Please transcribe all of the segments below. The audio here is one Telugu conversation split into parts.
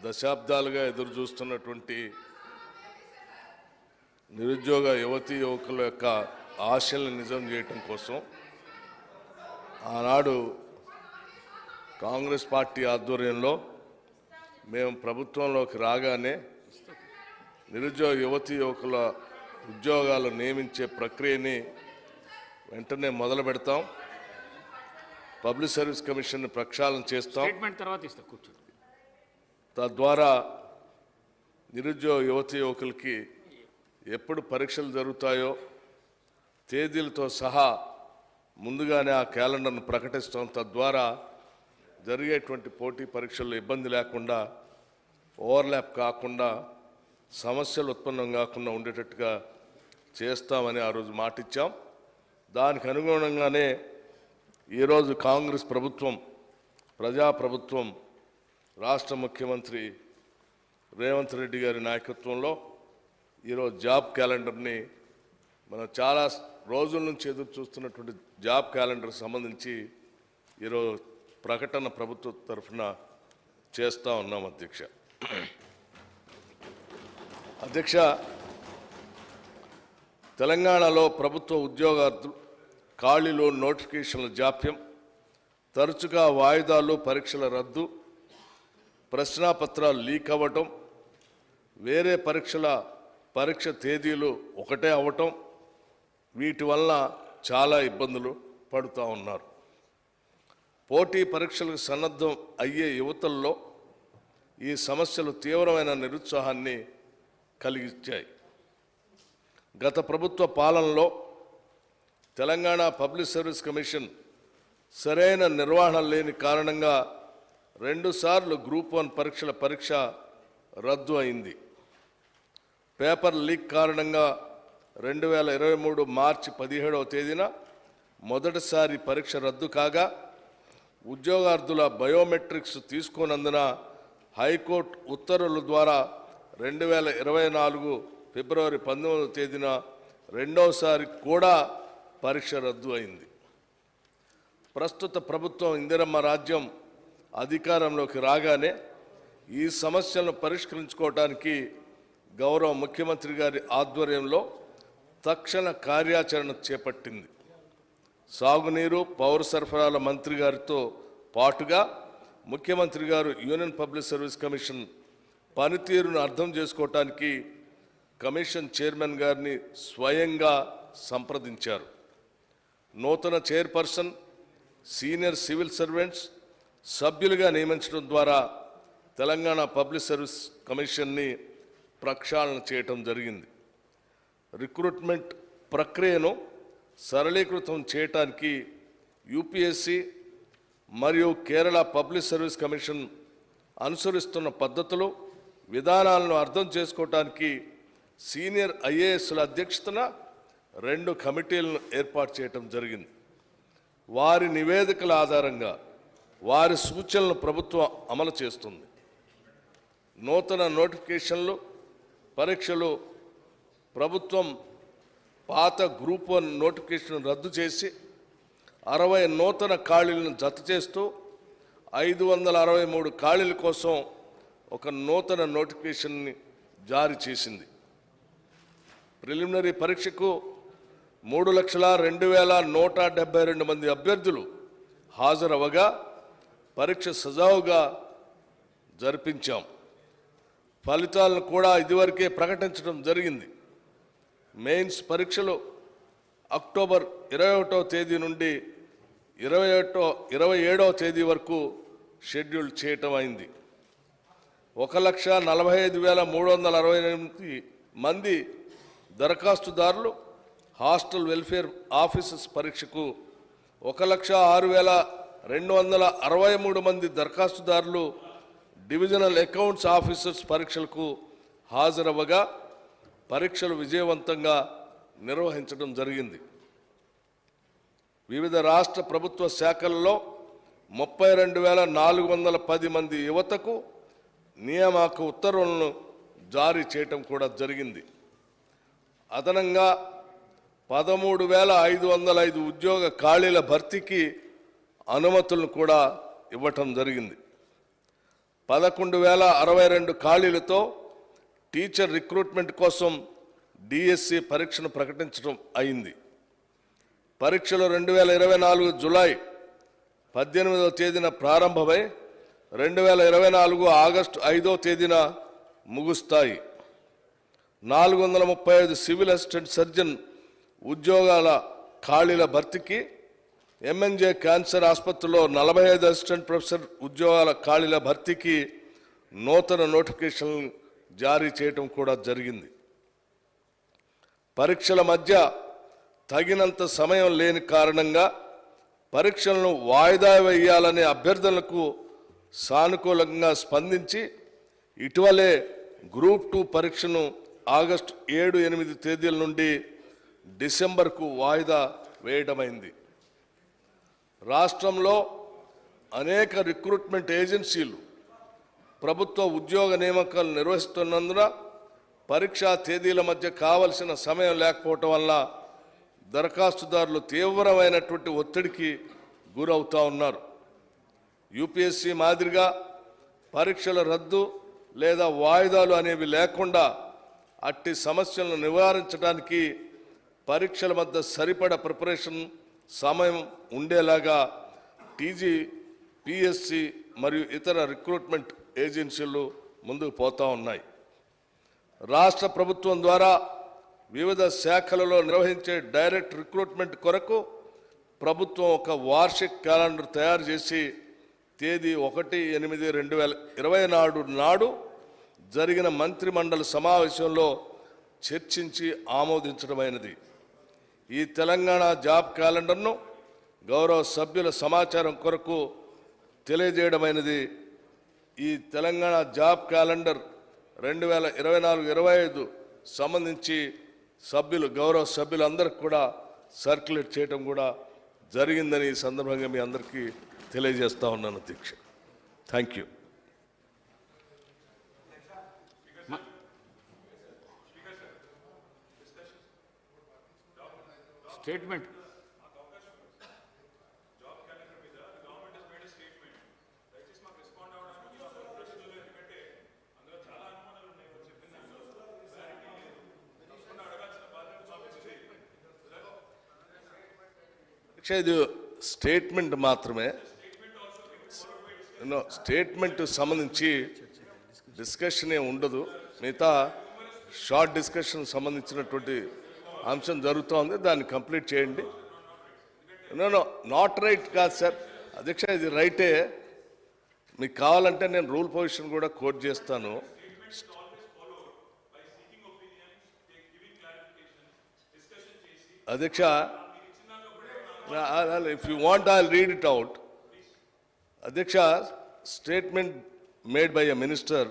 దశాబ్దాలుగా ఎదురు చూస్తున్నటువంటి నిరుద్యోగ యువతీ యువకుల యొక్క ఆశల్ని నిజం చేయటం కోసం ఆనాడు కాంగ్రెస్ పార్టీ ఆధ్వర్యంలో మేము ప్రభుత్వంలోకి రాగానే నిరుద్యోగ యువతీ యువకుల ఉద్యోగాలు నియమించే ప్రక్రియని వెంటనే మొదలు పెడతాం. పబ్లిక్ సర్వీస్ కమిషన్ ప్రక్షాళన చేస్తాం. తద్వారా నిరుద్యోగ యువతీ యువకులకి ఎప్పుడు పరీక్షలు జరుగుతాయో తేదీలతో సహా ముందుగానే ఆ క్యాలెండర్ను ప్రకటిస్తాం. తద్వారా జరిగేటువంటి పోటీ పరీక్షల్లో ఇబ్బంది లేకుండా, ఓవర్లాప్ కాకుండా, సమస్యలు ఉత్పన్నం కాకుండా ఉండేటట్టుగా చేస్తామని ఆ రోజు మాటిచ్చాం. దానికి అనుగుణంగానే ఈరోజు కాంగ్రెస్ ప్రభుత్వం, ప్రజాప్రభుత్వం, రాష్ట్ర ముఖ్యమంత్రి రేవంత్ రెడ్డి గారి నాయకత్వంలో ఈరోజు జాబ్ క్యాలెండర్ని మనం చాలా రోజుల నుంచి ఎదురు చూస్తున్నటువంటి జాబ్ క్యాలెండర్ సంబంధించి ఈరోజు ప్రకటన ప్రభుత్వ తరఫున చేస్తూ ఉన్నాం. అధ్యక్ష, తెలంగాణలో ప్రభుత్వ ఉద్యోగార్థులు ఖాళీలో నోటిఫికేషన్ల జాప్యం, తరచుగా వాయిదాలు, పరీక్షల రద్దు, ప్రశ్నాపత్రాలు లీక్ అవ్వటం, వేరే పరీక్ష తేదీలు ఒకటే అవ్వటం, వీటి వల్ల చాలా ఇబ్బందులు పడుతూ ఉన్నారు. పోటీ పరీక్షలకు సన్నద్ధం అయ్యే యువతల్లో ఈ సమస్యలు తీవ్రమైన నిరుత్సాహాన్ని కలిగించాయి. గత ప్రభుత్వ పాలనలో తెలంగాణ పబ్లిక్ సర్వీస్ కమిషన్ సరైన నిర్వహణ లేని కారణంగా 2 సార్లు గ్రూప్ 1 పరీక్ష రద్దు అయింది. పేపర్ లీక్ కారణంగా 2023 మార్చి 17వ తేదీన మొదటిసారి పరీక్ష రద్దు కాగా, ఉద్యోగార్థుల బయోమెట్రిక్స్ తీసుకోనందున హైకోర్టు ఉత్తర్వుల ద్వారా 2024 ఫిబ్రవరి 19వ తేదీన రెండోసారి కూడా పరీక్ష రద్దు అయింది. ప్రస్తుత ప్రభుత్వం ఇందిరమ్మ రాజ్యం అధికారంలోకి రాగానే ఈ సమస్యలను పరిష్కరించుకోవడానికి గౌరవ ముఖ్యమంత్రి గారి ఆధ్వర్యంలో తక్షణ కార్యాచరణ చేపట్టింది. సాగునీరు, పౌర సరఫరాల మంత్రి గారితో పాటుగా ముఖ్యమంత్రి గారు యూనియన్ పబ్లిక్ సర్వీస్ కమిషన్ పనితీరును అర్థం చేసుకోవటానికి కమిషన్ చైర్మన్ గారిని స్వయంగా సంప్రదించారు. నూతన చైర్పర్సన్, సీనియర్ సివిల్ సర్వెంట్స్ సభ్యులుగా నియమించడం ద్వారా తెలంగాణ పబ్లిక్ సర్వీస్ కమిషన్ని ప్రక్షాళన చేయటం జరిగింది. రిక్రూట్మెంట్ ప్రక్రియను సరళీకృతం చేయటానికి యూపీఎస్సీ మరియు కేరళ పబ్లిక్ సర్వీస్ కమిషన్ అనుసరిస్తున్న పద్ధతులు, విధానాలను అర్థం చేసుకోవటానికి సీనియర్ ఐఏఎస్ల అధ్యక్షతన 2 కమిటీలను ఏర్పాటు చేయటం జరిగింది. వారి నివేదికల ఆధారంగా వారి సూచనలను ప్రభుత్వం అమలు చేస్తుంది. నూతన నోటిఫికేషన్లు, పరీక్షలు ప్రభుత్వం పాత గ్రూప్ 1 నోటిఫికేషన్ రద్దు చేసి 60 నూతన ఖాళీలను జత చేస్తూ 563 ఖాళీల కోసం ఒక నూతన నోటిఫికేషన్ని జారీ చేసింది. ప్రిలిమినరీ పరీక్షకు 3,02,172 మంది అభ్యర్థులు హాజరవగా పరీక్ష సజావుగా జరిపించాం. ఫలితాలను కూడా ఇదివరకే ప్రకటించడం జరిగింది. మెయిన్స్ పరీక్షలు అక్టోబర్ 21వ తేదీ నుండి 27వ తేదీ వరకు షెడ్యూల్ చేయటం అయింది. 1,45,368 మంది దరఖాస్తుదారులు హాస్టల్ వెల్ఫేర్ ఆఫీసర్స్ పరీక్షకు, 1,06,263 మంది దరఖాస్తుదారులు డివిజనల్ అకౌంట్స్ ఆఫీసర్స్ పరీక్షలకు హాజరవ్వగా పరీక్షలు విజయవంతంగా నిర్వహించడం జరిగింది. వివిధ రాష్ట్ర ప్రభుత్వ శాఖల్లో 32,410 మంది యువతకు నియామక ఉత్తర్వులను జారీ చేయటం కూడా జరిగింది. అదనంగా 13,505 ఉద్యోగ ఖాళీల భర్తీకి అనుమతులను కూడా ఇవ్వటం జరిగింది. 11,062 ఖాళీలతో టీచర్ రిక్రూట్మెంట్ కోసం డిఎస్సి పరీక్షను ప్రకటించడం అయింది. పరీక్షలు 2024 జూలై 18వ తేదీన ప్రారంభమై 2024 ఆగస్టు 5వ తేదీన ముగుస్తాయి. 435 సివిల్ అసిస్టెంట్ సర్జన్ ఉద్యోగాల ఖాళీల భర్తీకి ఎంఎన్జే క్యాన్సర్ ఆసుపత్రిలో 45 అసిస్టెంట్ ప్రొఫెసర్ ఉద్యోగాల ఖాళీల భర్తీకి నూతన నోటిఫికేషన్ జారీ చేయడం కూడా జరిగింది. పరీక్షల మధ్య తగినంత సమయం లేని కారణంగా పరీక్షలను వాయిదా వేయాలనే అభ్యర్థనలకు సానుకూలంగా స్పందించి ఇటీవలే గ్రూప్ 2 పరీక్షను ఆగస్టు 7, 8 తేదీల నుండి డిసెంబర్కు వాయిదా వేయడమైంది. రాష్ట్రంలో అనేక రిక్రూట్మెంట్ ఏజెన్సీలు ప్రభుత్వ ఉద్యోగ నియామకాలు నిర్వహిస్తున్నందున పరీక్షా తేదీల మధ్య కావలసిన సమయం లేకపోవటం వల్ల దరఖాస్తుదారులు తీవ్రమైనటువంటి ఒత్తిడికి గురవుతూ ఉన్నారు. యూపీఎస్సీ మాదిరిగా పరీక్షల రద్దు లేదా వాయిదాలు అనేవి లేకుండా అట్టి సమస్యలను నివారించడానికి పరీక్షల మధ్య సరిపడ ప్రిపరేషన్ సమయం ఉండేలాగా టీజీ, పిఎస్సి మరియు ఇతర రిక్రూట్మెంట్ ఏజెన్సీలు ముందుకు పోతూ ఉన్నాయి. రాష్ట్ర ప్రభుత్వం ద్వారా వివిధ శాఖలలో నిర్వహించే డైరెక్ట్ రిక్రూట్మెంట్ కొరకు ప్రభుత్వం ఒక వార్షిక క్యాలెండర్ తయారు చేసి తేదీ 1/8/2024 నాడు జరిగిన మంత్రిమండలి సమావేశంలో చర్చించి ఆమోదించడమైనది. ఈ తెలంగాణ జాబ్ క్యాలెండర్ను గౌరవ సభ్యుల సమాచారం కొరకు తెలియజేయడమైనది. ఈ తెలంగాణ జాబ్ క్యాలెండర్ 2024-25 సంబంధించి గౌరవ సభ్యులందరికీ కూడా సర్క్యులేట్ చేయడం కూడా జరిగిందని ఈ సందర్భంగా మీ అందరికీ తెలియజేస్తా ఉన్నాను అధ్యక్ష. Thank you. స్టేట్మెంట్ ఇది స్టేట్మెంట్ మాత్రమే. స్టేట్మెంట్ సంబంధించి డిస్కషన్ ఏమి ఉండదు. మిగతా షార్ట్ డిస్కషన్ సంబంధించినటువంటి అంశం జరుగుతోంది, దాన్ని కంప్లీట్ చేయండి. నాట్ రైట్ కాదు సార్ అధ్యక్ష, ఇది రైటే. మీకు కావాలంటే నేను రూల్ పొజిషన్ కూడా కోట్ చేస్తాను. అధ్యక్ష, if you want, I'll read it out. Adhyaksha, statement made by a minister,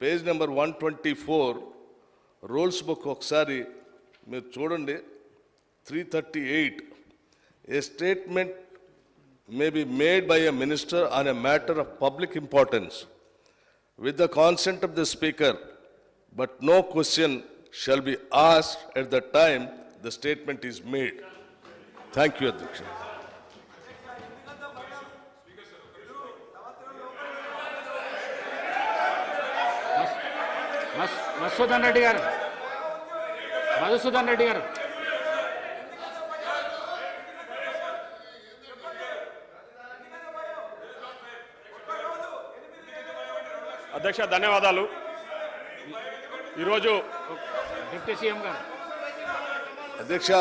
page number 124, rules book oksari meer chudandi 338. A statement may be made by a minister on a matter of public importance with the consent of the speaker, but no question shall be asked at the time the statement is made. Thank you, Adhyaksha. Madhusudan Reddy గారు, అధ్యక్ష ధన్యవాదాలు. ఈరోజు డిప్యూటీ సీఎం గారు. అధ్యక్ష,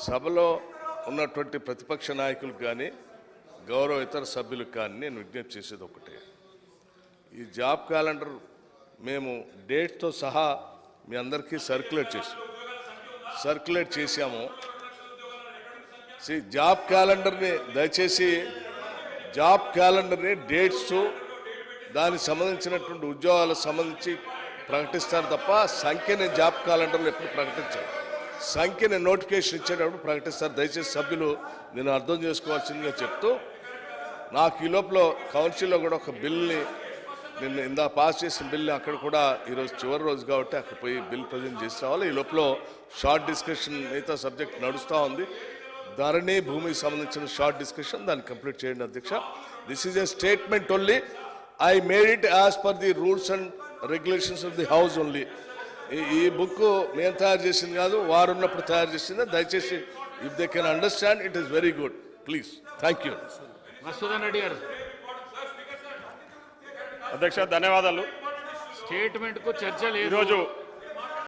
సభలో ఉన్నటువంటి ప్రతిపక్ష నాయకులకు కానీ గౌరవ ఇతర సభ్యులకు కానీ నేను విజ్ఞప్తి చేసేది ఒకటే. ఈ జాబ్ క్యాలెండర్ మేము డేట్తో సహా మీ అందరికీ సర్క్యులేట్ చేశాము. జాబ్ క్యాలెండర్ని దయచేసి జాబ్ క్యాలెండర్ని డేట్స్ దానికి సంబంధించినటువంటి ఉద్యోగాలకు సంబంధించి ప్రకటిస్తారు తప్ప సంఖ్యని జాబ్ క్యాలెండర్లో ఎప్పుడు ప్రకటించారు. సంఖ్యని నోటిఫికేషన్ ఇచ్చేటప్పుడు ప్రకటిస్తారు. దయచేసి సభ్యులు నేను అర్థం చేసుకోవాల్సిందిగా చెప్తూ, నాకు ఈ లోపల కౌన్సిల్లో కూడా ఒక బిల్ని నిన్న ఇందా పాస్ చేసిన బిల్ని అక్కడ కూడా ఈరోజు చివరి రోజు కాబట్టి అక్కడ పోయి బిల్ ప్రజెంట్ చేసి రావాలి. ఈ లోపల షార్ట్ డిస్కషన్ మిగతా సబ్జెక్ట్ నడుస్తూ ఉంది. ధరణి భూమికి సంబంధించిన షార్ట్ డిస్కషన్ దాన్ని కంప్లీట్ చేయండి అధ్యక్ష. This is a statement only. I made it as per the rules and regulations of the house only. ఈ బుక్ నేను తయారు చేసింది కాదు, వారు ఉన్నప్పుడు తయారు చేసింది. దయచేసి if they can understand it is very good. Please, thank you. Madhusudan Reddy గారు, అధ్యక్ష ధన్యవాదాలు. స్టేట్మెంట్ కు చర్చ లేదు. ఈరోజు